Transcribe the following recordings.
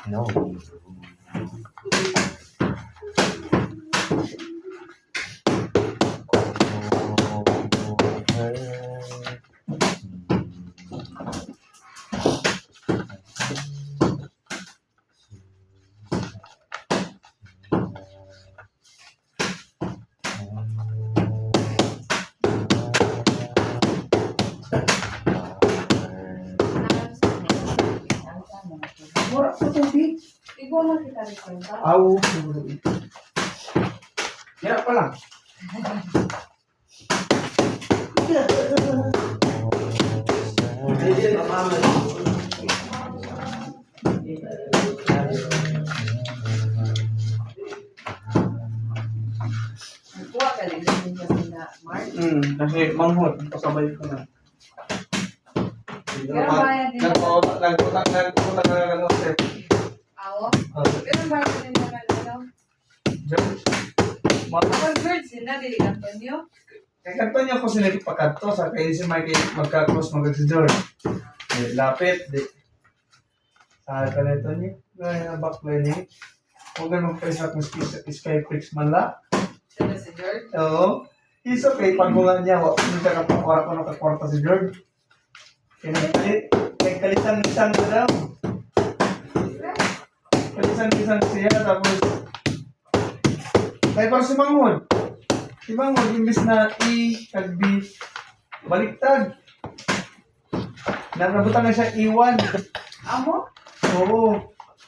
No. Mura ko tubig. Ikaw na kita rin ka. Aw, siguro ito. Yan pa lang. Kuha ka rin din kasi na Mark. Kasi manghot, pasabay ko na. Pero bayad din Nagpunta ka ng hotel. Awo? Pero bayad din naman ano? George. Kapag birds din na, dili Antonio. Kaya kanto niya ako sila ipakato sa kayo si Mike magka-cross si George. Lapit, di. Sa kanito niya, na backline niya. Huwag na magpaisap ng Skyflix man la. Sino si George? Oo. It's okay, pag mula niya, hindi ka kapakora ko nakakwarta si George. Kalisan-lisan na daw. Kalisan-lisan siya, tapos tayo para si Manghod. Si Manghod, imbis na E kag B, baliktad. Nabutan na siya E1. Amo? Oo.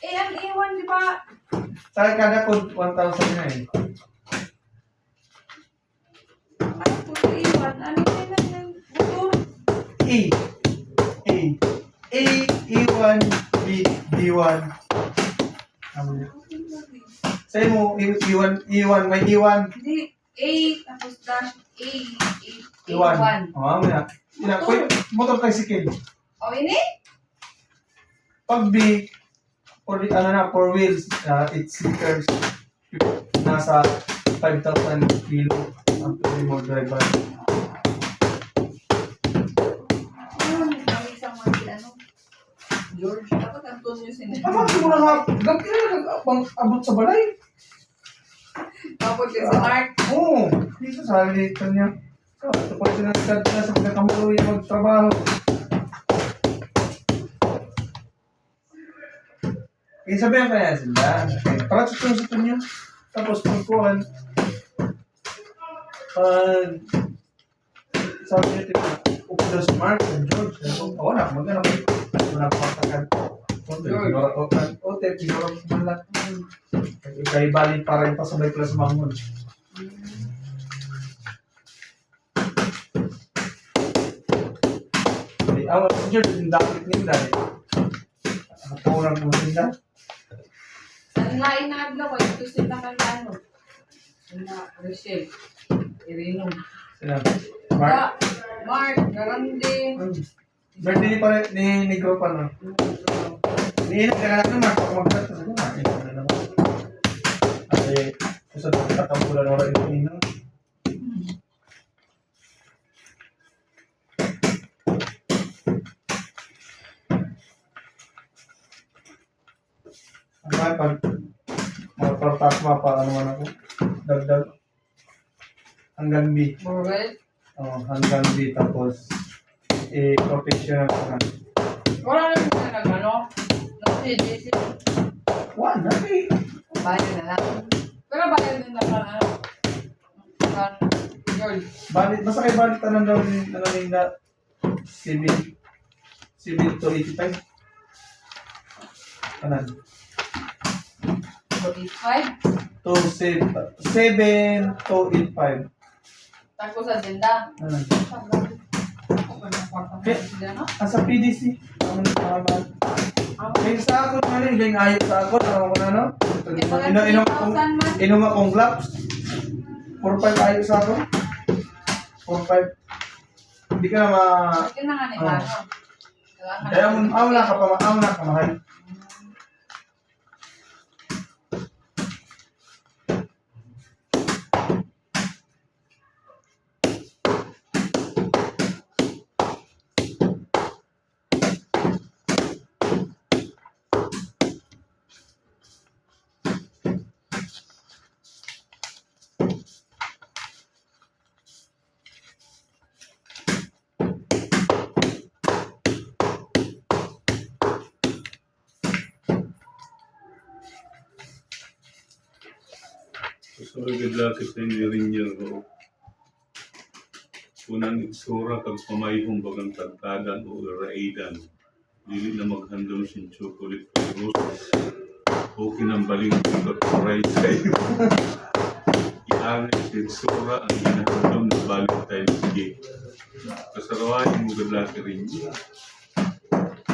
Eh, ang iwan, di ba? Sa kada code, 1,000 na eh. Ano po iwan? Ano yan? Buto? E. A. A, E1, B, B1. Sa'yo mo, E1, E1, may E1. Hindi. A, tapos dash A. E1. A1. Oo, mamaya. Motor tricycle. O, ini? Pag B, four wheels, 8 seaters, nasa 5,000 kilo ang pwede mo driver. George, dapat Antonio sinabi. Tama ko na nga, gabi na abot sa balay. Kapag kasi Mark. Oo, dito sa halita niya. So, ito pa sinasad na sa pinakamuloy magtrabaho. Sabihan kaya sila. Para sa niya. Tapos pagkuhan. Sabi niya, upo daw si Mark and George. Oo na, magana ko. Wala ko matakan. George. O, te, pinura ko malat. Kaya balik para yung pasabay ko sa Manghod. Awan si George, yung dakit nila eh. Kurang mo nila. Ang lain na adlaw ko, ito sila kagano. Sila, Rochelle. Irino. Sila. Mark. Mark, Garande. Birthday pa rin ni Negro pa no. Niinit ka na Mark, pag mag-start sa mga ito na naman. Kasi, sa katampulan wala yung ino. Ang pag mag-tortas mapa, ano man ako, dagdag. Hanggang B. Borwell. Hanggang B, tapos professional ka na. Wala na sila nag-ano. JC. Wala eh. Bayan na lang. Pero bayan din naman ano. Kan George. Basta kayo balik tanong daw na civil to 85. Kanan. 45. To 7 to 85. Tako sa agenda. Kanan. Okay. Sa PDC. Ang May sa ako na rin, yung ayos sa ako, tama ko na, no? May mga 3,000 man. Inom akong gloves. 4-5 ayos sa ako. 4-5. Hindi ka na ma... Sige na nga ni Mano. Kaya amo na ka mahal. Sorry, laki sa inyo rin yun. O. Kunang itsura kag pamayhong bagang tagtadan o raidan. Dili na maghandom sin chocolate o roses. O kinambaling kag-fry sa'yo. Iangit sa itsura ang ginahandom na Valentine's Day. Kasarawahin mo laki rin yun.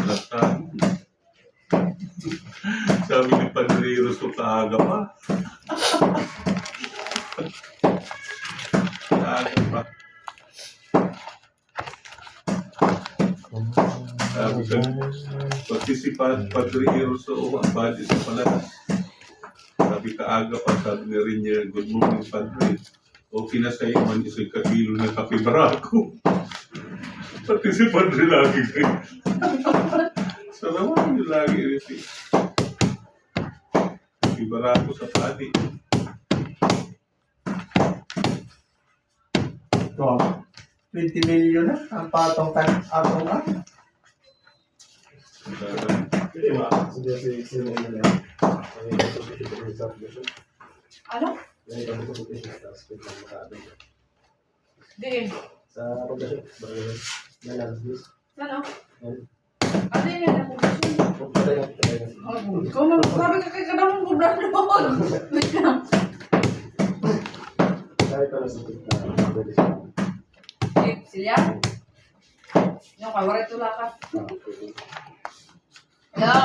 Latan. Sabi ni Padre Rosso kaaga pa. Kaaga pa. Sabi ka, pati si Padre Rosso o ang badi sa palabas. Sabi kaaga pa, sabi na rin niya, good morning Padre. Okay na sa'yo man isang kakilo na kape barako. Pati si Padre lagi kayo. Sa naman yung lagi rin si barako sa padi. Ito, 20 million na. Ang patong atong Hindi ma, hindi si ano yan. Ano? Diin. Sa pagkasyon, bagay na nag-bis. Ano? Ano yun yung nakukusyon? Ikaw na, sabi ka kay kadamong kubra doon. Wait lang. Kahit ano sa na pwede siya. Silya? Yung kawaray tulakat. Hello?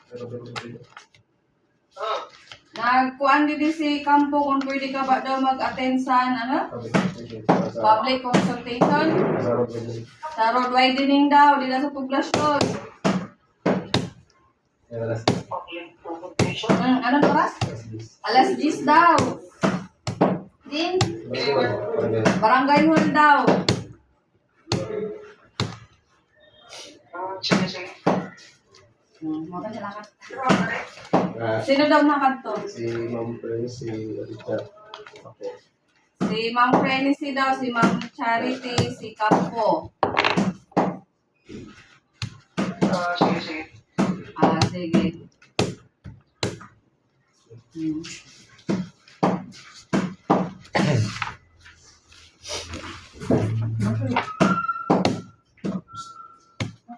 Pero pwede. Nagkuhan din si Campo kung pwede ka ba daw mag-attend sa ano? Public consultation. Sa road widening daw, dito sa poblasyon. Anong oras? Alas 10 daw. Din? Barangay hall daw. Mga ka sila ka. Sino daw nakadto? Si Ma'am Prince, si Richard. Ako. Si Ma'am Prenicy daw, si Ma'am Charity, si Campo. Sige. Sige.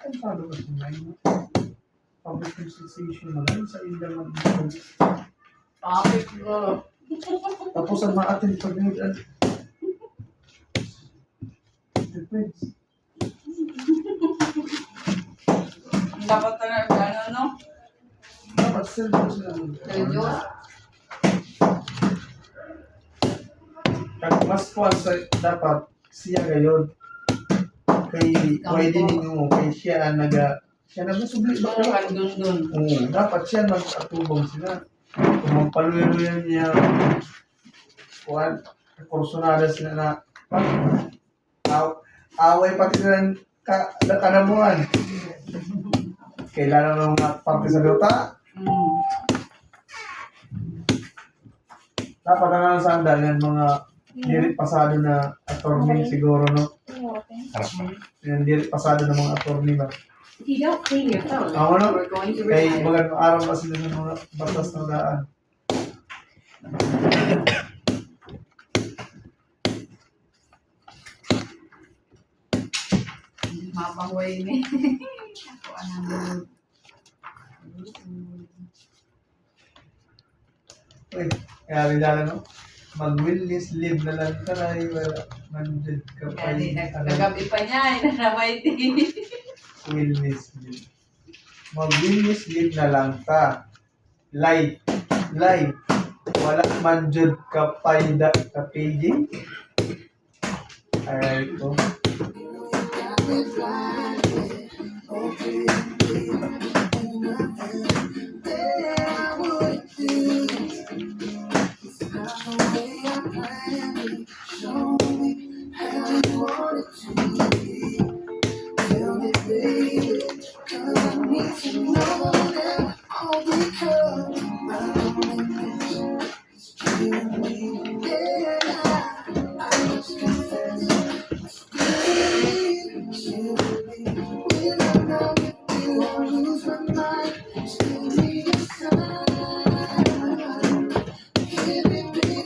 Ang palo ka sa ngayon. Public consultation na lang sa ilang Topic ko. tapos ang ma-attend pag depends. Dapat ka na ano, no? Dapat sila Religious? mas kuwan sa dapat siya gayon. Kay pwede ninyo kay siya siya nagusubli ba Ano ka? ka dun? Oo, dapat siya mag-atubang sila. Kung magpaluyan niya kuwan, kursunada sila na away pati sila kanamuhan. Kailangan ng mga parte sa luta. Dapat na lang sandal yan mga dirit pasado na attorney siguro, no? Yan dirit pasado ng mga attorney ba? If you don't clean your phone, Ako no? we're going to Kay resign. magandang araw pa sila ng mga batas ng daan. Mapahuay ni. Ako anong Uy, kaya rin no? Mag-witness live na lang ka na mandid ka pa Kaya nagabi pa niya, inanamay din. witness live. Maglinis din na lang ta. Lay. Wala man jud kapayda kapiging. Alright po.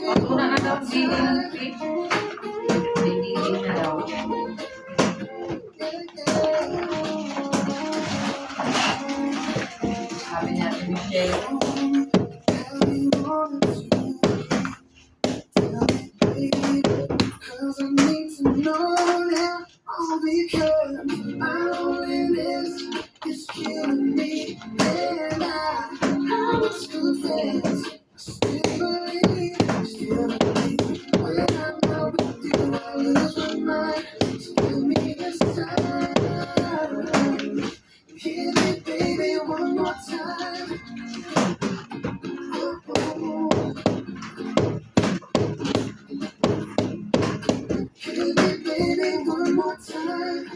Paguna na daw, bidding fee. Bidding na daw. Sabi niya, Michelle. Cause I need to know now, all because my loneliness is killing me. And I was confessed, still believe. When I'm out with you, I lose my mind. So give me a sign. Hit me, baby, one more time. Oh, hit me, baby, one more time.